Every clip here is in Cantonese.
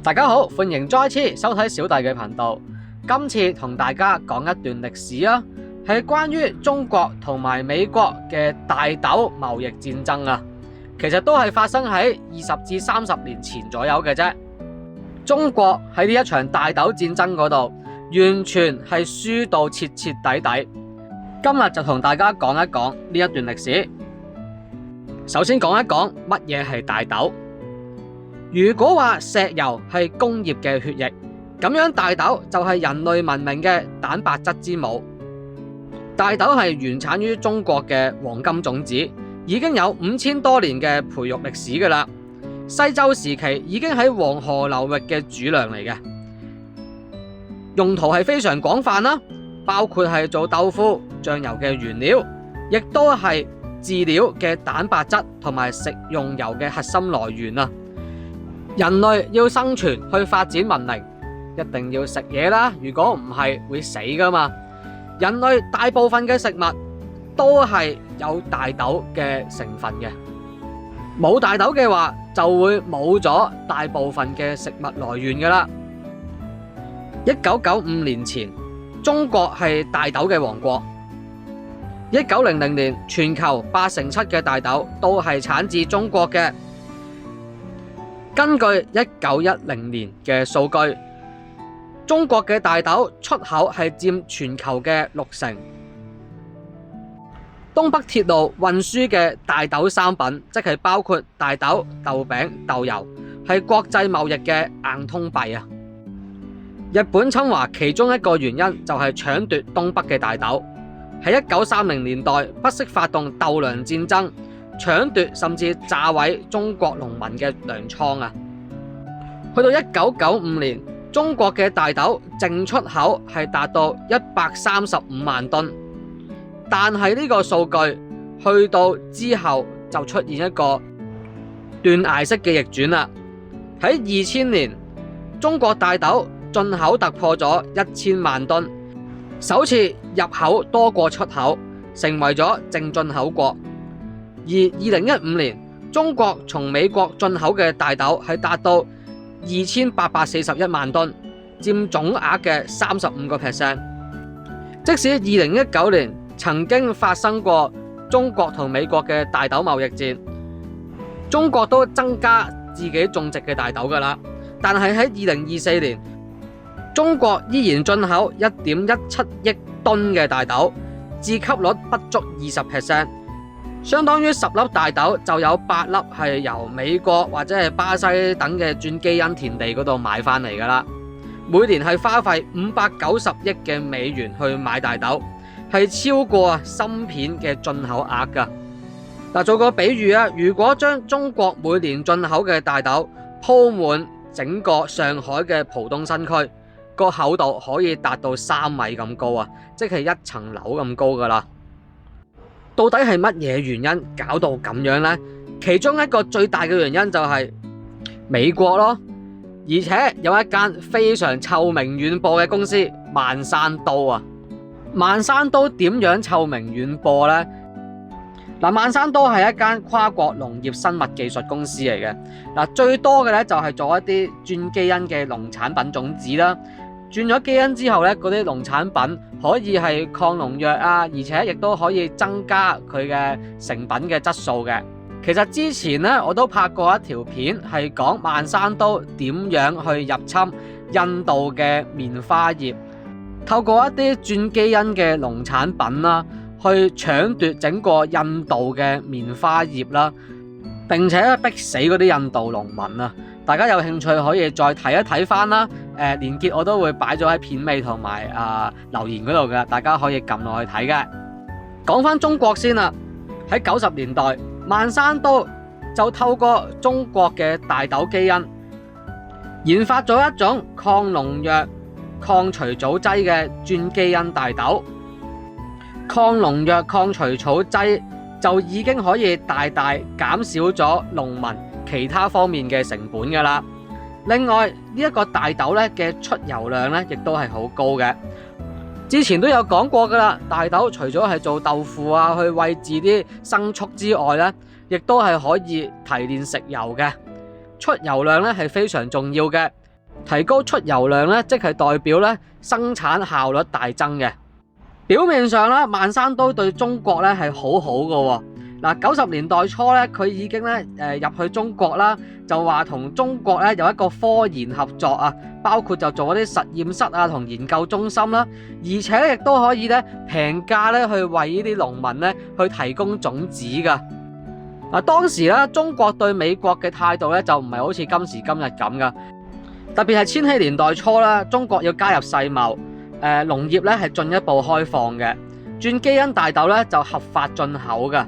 大家好，歡迎再次收睇小弟嘅頻道。今次同大家講一段歷史啊，係關於中國同埋美國嘅大豆貿易戰爭啊。其實都係發生喺20至30年前左右嘅啫。中國喺呢一場大豆戰爭嗰度，完全係輸到徹徹底底。今日就同大家講一講呢一段歷史。首先講一講乜嘢係大豆。如果話石油係工業嘅血液，咁樣大豆就係人類文明嘅蛋白質之母。大豆係原產於中國嘅黃金種子，已經有5000多年嘅培育歷史㗎喇。西周時期已經喺黃河流域嘅主糧嚟嘅，用途係非常廣泛啦，包括係做豆腐、醬油嘅原料，亦都係飼料嘅蛋白質同埋食用油嘅核心來源啊。人類要生存去發展文明，一定要食嘢啦，如果唔係會死噶嘛。人類大部分嘅食物都係有大豆嘅成分嘅，冇大豆嘅話就會冇咗大部分嘅食物來源噶啦。1995年前，中國係大豆嘅王國。1900年，全球87%嘅大豆都係產自中國嘅。根據1910年嘅數據，中國嘅大豆出口係佔全球嘅60%。東北鐵路運輸嘅大豆商品，即係包括大豆、豆餅、豆油，係國際貿易嘅硬通幣啊。日本侵華其中一個原因就係搶奪東北嘅大豆。喺1930年代，不惜發動豆糧戰爭，搶奪甚至炸毀中國農民嘅糧倉啊！去到1995年，中國嘅大豆淨出口係達到135萬噸，但係呢個數據去到之後就出現一個斷崖式嘅逆轉啦。喺2000年，中國大豆進口突破咗1000萬噸，首次入口多過出口，成為咗淨進口國。而2015年，中國從美國進口嘅大豆係達到2841萬噸，佔總額嘅35%。即使2019年曾經發生過中國同美國嘅大豆貿易戰，中國都增加自己種植嘅大豆㗎喇，但係喺2024年，中國依然進口1.17億噸嘅大豆，自給率不足20%。相當於10粒大豆就有8粒係由美國或者係巴西等嘅轉基因田地嗰度買翻嚟㗎啦。每年係花費590億嘅美元去買大豆，係超過芯片嘅進口額㗎。嗱，做個比喻啊，如果將中國每年進口嘅大豆鋪滿整個上海嘅浦東新區，個厚度可以達到3米咁高啊，即係1層樓咁高㗎啦。到底係乜嘢原因搞到咁樣呢？其中一個最大嘅原因就係美國咯，而且有一間非常臭名遠播嘅公司萬山都啊。萬山都點樣臭名遠播呢？嗱，萬山都係一間跨國農業生物技術公司嚟嘅。嗱，最多嘅咧就係做一啲轉基因嘅農產品種子啦。轉咗基因之後咧，嗰啲農產品可以係抗農藥啊，而且亦都可以增加佢嘅成品嘅質素嘅。其實之前咧我都拍過一條片，係講萬山都點樣去入侵印度嘅棉花業，透過一啲轉基因嘅農產品啦，去搶奪整個印度嘅棉花業啦，並且逼死嗰啲印度農民啊！大家有興趣可以再睇一睇翻啦，連結我都會擺咗喺片尾同埋留言嗰度嘅，大家可以撳落去睇嘅。講翻中國先啦，喺90年代，萬山都就透過中國嘅大豆基因，研發咗一種抗農藥、抗除草劑嘅轉基因大豆。抗農藥、抗除草劑就已經可以大大減少咗農民其他方面嘅成本㗎啦。另外呢一個大豆咧嘅出油量咧，亦都係好高嘅。之前都有講過㗎啦，大豆除咗係做豆腐啊，去餵飼啲牲畜之外咧，亦都係可以提煉食油嘅。出油量咧係非常重要嘅。提高出油量咧，即係代表咧生產效率大增嘅。表面上咧，孟山都對中國咧係好好嘅。嗱，90年代初咧，佢已經咧入去中國啦，就話同中國咧有一個科研合作啊，包括就做嗰啲實驗室啊同研究中心啦，而且咧亦都可以咧平價咧去為呢啲農民咧去提供種子㗎。嗱，當時咧中國對美國嘅態度咧就唔係好似今時今日咁噶，特別係千禧年代初啦，中國要加入世貿，農業咧係進一步開放嘅，轉基因大豆咧就合法進口㗎。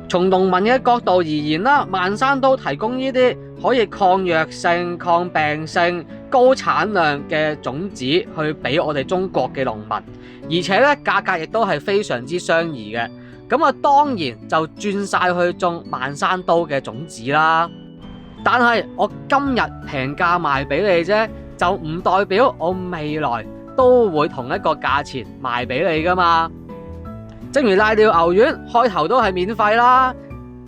從農民嘅角度而言啦，孟山都提供呢啲可以抗藥性、抗病性、高產量嘅種子去俾我哋中國嘅農民，而且咧價格亦都係非常之相宜嘅。咁啊，當然就轉晒去種孟山都嘅種子啦。但係我今日平價賣俾你啫，就唔代表我未來都會同一個價錢賣俾你噶嘛。正如瀨尿牛丸開頭都係免費啦，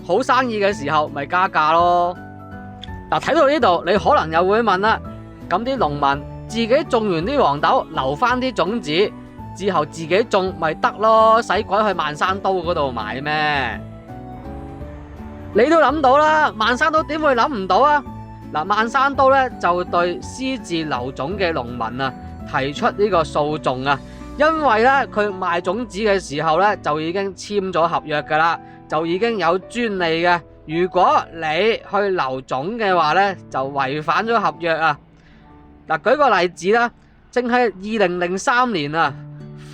好生意嘅時候咪加價咯。嗱，睇到呢度你可能又會問啦，咁啲農民自己種完啲黃豆留翻啲種子之後自己種咪得咯，使鬼去孟山都嗰度買咩？你都諗到啦，孟山都點會諗唔到啊？嗱，孟山都咧就對私自留種嘅農民啊提出呢個訴訟啊。因為咧，佢賣種子嘅時候咧，就已經簽咗合約噶啦，就已經有專利嘅。如果你去留種嘅話咧，就違反咗合約啊！嗱，舉個例子啦，正係2003年啊，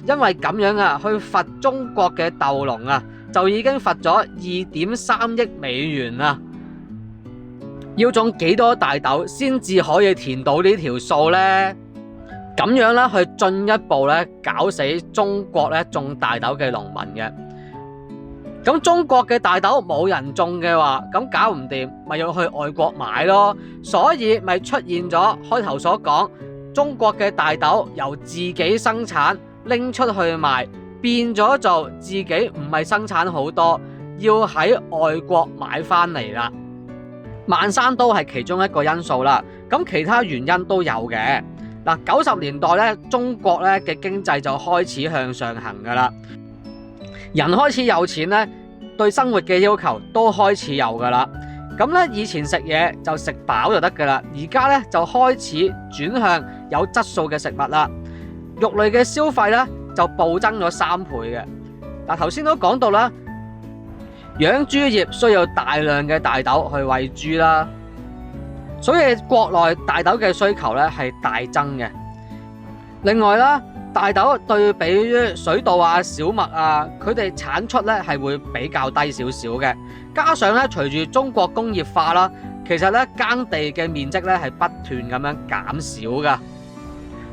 因為咁樣啊，去罰中國嘅豆農啊，就已經罰咗2.3億美元啊！要種幾多大豆先至可以填到呢條數呢？咁樣咧，去進一步咧搞死中國咧種大豆嘅農民嘅。咁中國嘅大豆冇人種嘅話，咁搞唔掂，咪要去外國買咯。所以咪出現咗開頭所講，中國嘅大豆由自己生產拎出去賣，變咗做自己唔係生產好多，要喺外國買翻嚟啦。孟山都係其中一個因素啦。咁其他原因都有嘅。嗱，90年代咧，中國咧嘅經濟就開始向上行噶啦，人開始有錢咧，對生活嘅要求都開始有噶啦。咁咧，以前食嘢就食飽就得噶啦，而家咧就開始轉向有質素嘅食物啦。肉類嘅消費咧就暴增咗3倍嘅。嗱，頭先都講到啦，養豬業需要大量嘅大豆去餵豬啦。所以國內大豆嘅需求咧係大增嘅。另外啦，大豆對比於水稻啊、小麥啊，佢哋產出咧係會比較低少少嘅。加上咧，隨住中國工業化啦，其實咧耕地嘅面積咧係不斷咁樣減少噶。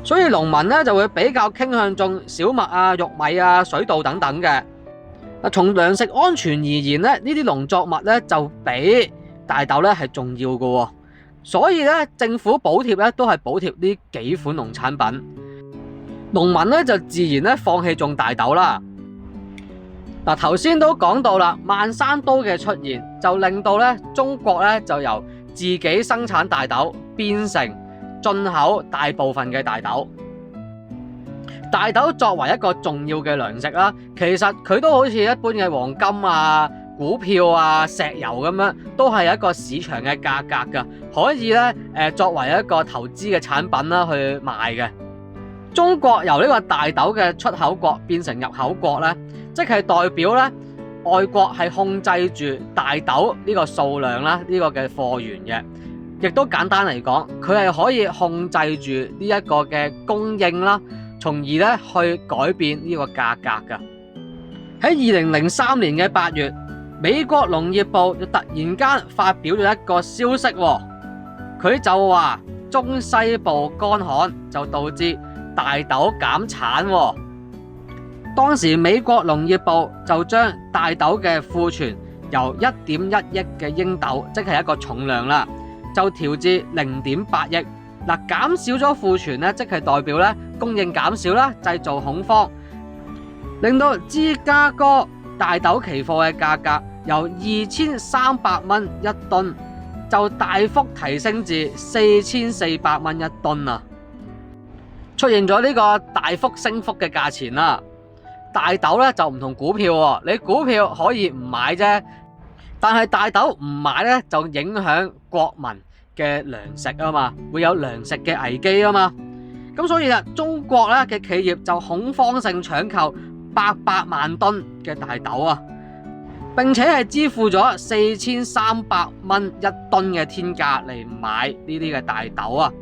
所以農民咧就會比較傾向種小麥啊、玉米啊、水稻等等嘅。嗱，從糧食安全而言咧，呢啲農作物咧就比大豆咧係重要嘅喎。所以咧，政府補貼咧都係補貼呢幾款農產品，農民咧就自然咧放棄種大豆啦。嗱，頭先都講到啦，孟山都嘅出現就令到咧中國咧就由自己生產大豆變成進口大部分嘅大豆。大豆作為一個重要嘅糧食啦，其實佢都好似一般嘅黃金啊、股票啊、石油咁樣，都係一個市場嘅價格噶，可以咧作為一個投資嘅產品啦去賣嘅。中國由呢個大豆嘅出口國變成入口國咧，即係代表咧外國係控制住大豆呢個數量啦，呢個嘅貨源嘅，亦都簡單嚟講，佢係可以控制住呢一個嘅供應啦，從而咧去改變呢個價格噶。喺2003年嘅8月。美國農業部就突然間發表咗一個消息，佢就話中西部乾旱就導致大豆減產。當時美國農業部就將大豆嘅庫存由1.1億嘅英斗，即係一個重量啦，就調至0.8億。嗱，減少咗庫存咧，即係代表咧供應減少啦，製造恐慌，令到芝加哥大豆期貨嘅價格由2300蚊1噸就大幅提升至4400蚊一噸啊！出現咗呢個大幅升幅嘅價錢啦。大豆咧就唔同股票喎，你股票可以唔買啫，但係大豆唔買咧就影響國民嘅糧食啊嘛，會有糧食嘅危機啊嘛。咁所以中國咧嘅企業就恐慌性搶購800萬噸嘅大豆啊，並且係支付咗4300蚊一噸嘅天價嚟買呢啲嘅大豆啊。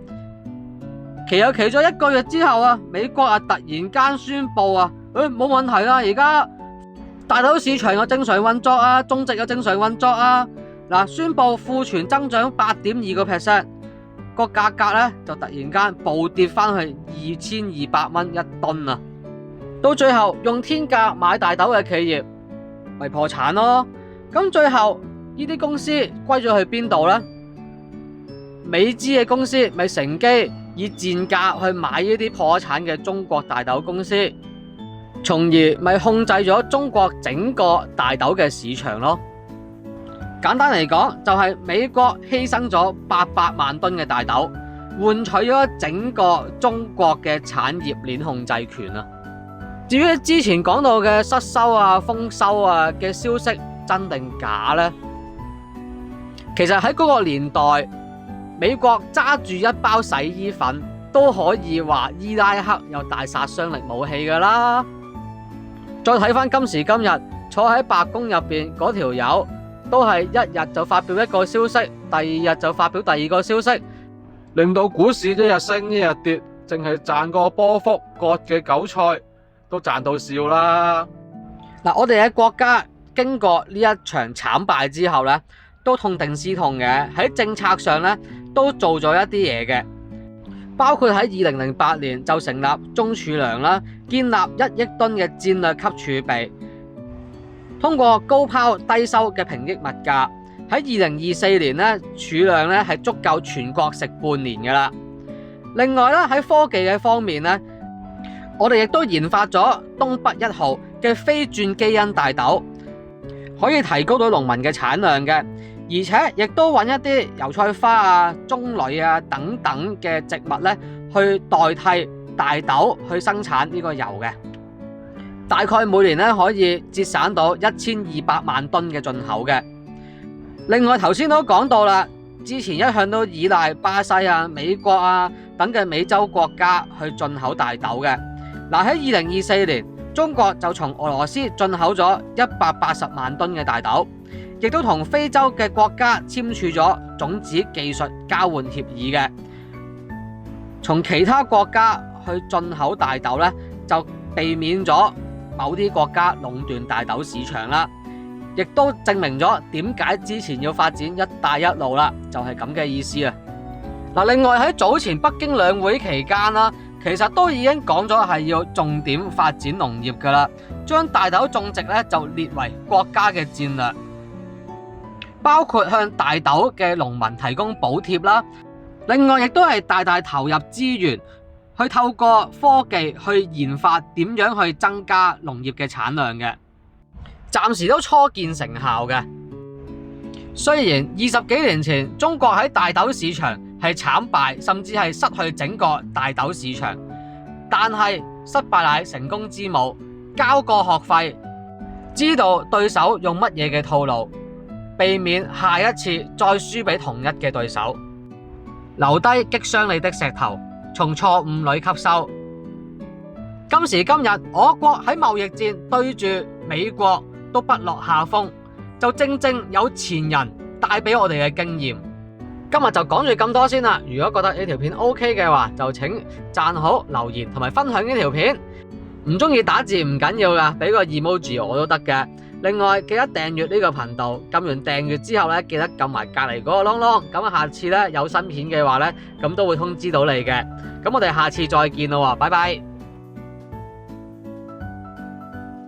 期有期咗1個月之後啊，美國突然間宣布啊，冇問題啦，而家大豆市場有正常運作啊，種植有正常運作啊。宣布庫存增長8.2%，個價格咧就突然間暴跌翻去2200蚊一噸啊！到最後用天價買大豆嘅企業咪破產咯。咁最後呢啲公司歸咗去邊度呢？美資嘅公司咪乘機以賤價去買呢啲破產嘅中國大豆公司，從而咪控制咗中國整個大豆嘅市場咯。簡單嚟講，就係美國犧牲咗800萬噸嘅大豆，換取咗整個中國嘅產業鏈控制權啊。至於之前講到嘅失收啊、豐收啊嘅消息真定假呢？其實喺嗰個年代，美國揸住一包洗衣粉都可以話伊拉克有大殺傷力武器噶啦。再睇翻今時今日坐喺白宮入邊嗰條友，都係一日就發表一個消息，第二日就發表第二個消息，令到股市一日升一日跌，淨係賺個波幅，割嘅韭菜都賺到笑啦。我哋嘅國家經過呢一場慘敗之後呢，都痛定思痛嘅，喺政策上呢都做咗一啲嘢嘅，包括喺2008年就成立中儲糧啦，建立1億噸嘅戰略級儲備。通過高拋低收嘅平抑物價，喺2024年咧儲量咧係足夠全國食半年噶啦。另外咧喺科技嘅方面咧，我哋亦都研發咗東北1號嘅非轉基因大豆，可以提高到農民嘅產量嘅，而且亦都揾一啲油菜花啊、棕櫚啊等等嘅植物咧去代替大豆去生產呢個油嘅。大概每年咧可以節省到1200萬噸嘅進口嘅。另外頭先都講到啦，之前一向都依賴巴西啊、美國啊等嘅美洲國家去進口大豆嘅。喺2024年，中國就從俄羅斯進口咗180萬噸嘅大豆，亦都同非洲嘅國家簽署咗種子技術交換協議嘅。從其他國家去進口大豆咧，就避免咗某啲國家壟斷大豆市場啦，亦都證明咗點解之前要發展一帶一路啦，就係咁嘅意思啊。另外喺早前北京兩會期間啦，其實都已經講咗係要重點發展農業噶啦，將大豆種植咧就列為國家嘅戰略，包括向大豆嘅農民提供補貼啦。另外亦都係大大投入資源，去透過科技去研發點樣去增加農業嘅產量嘅，暫時都初見成效嘅。雖然20幾年前中國喺大豆市場係慘敗，甚至係失去整個大豆市場，但係失敗乃成功之母，交過學費，知道對手用乜嘢嘅套路，避免下一次再輸俾同一嘅對手，留低擊傷你的石頭，從錯誤裏吸收。今時今日，我國喺貿易戰對住美國都不落下風，就正正有前人帶俾我哋嘅經驗。今日就講住咁多先啦。如果覺得呢條片 OK 嘅話，就請讚好、留言同埋分享呢條片。唔中意打字唔緊要噶，俾個 emoji 我都得嘅。另外記得訂閱呢個頻道，撳完訂閱之後咧，記得撳埋隔籬嗰個啷啷，咁下次咧有新片嘅話咧，咁都會通知到你嘅。咁我哋下次再見咯，拜拜。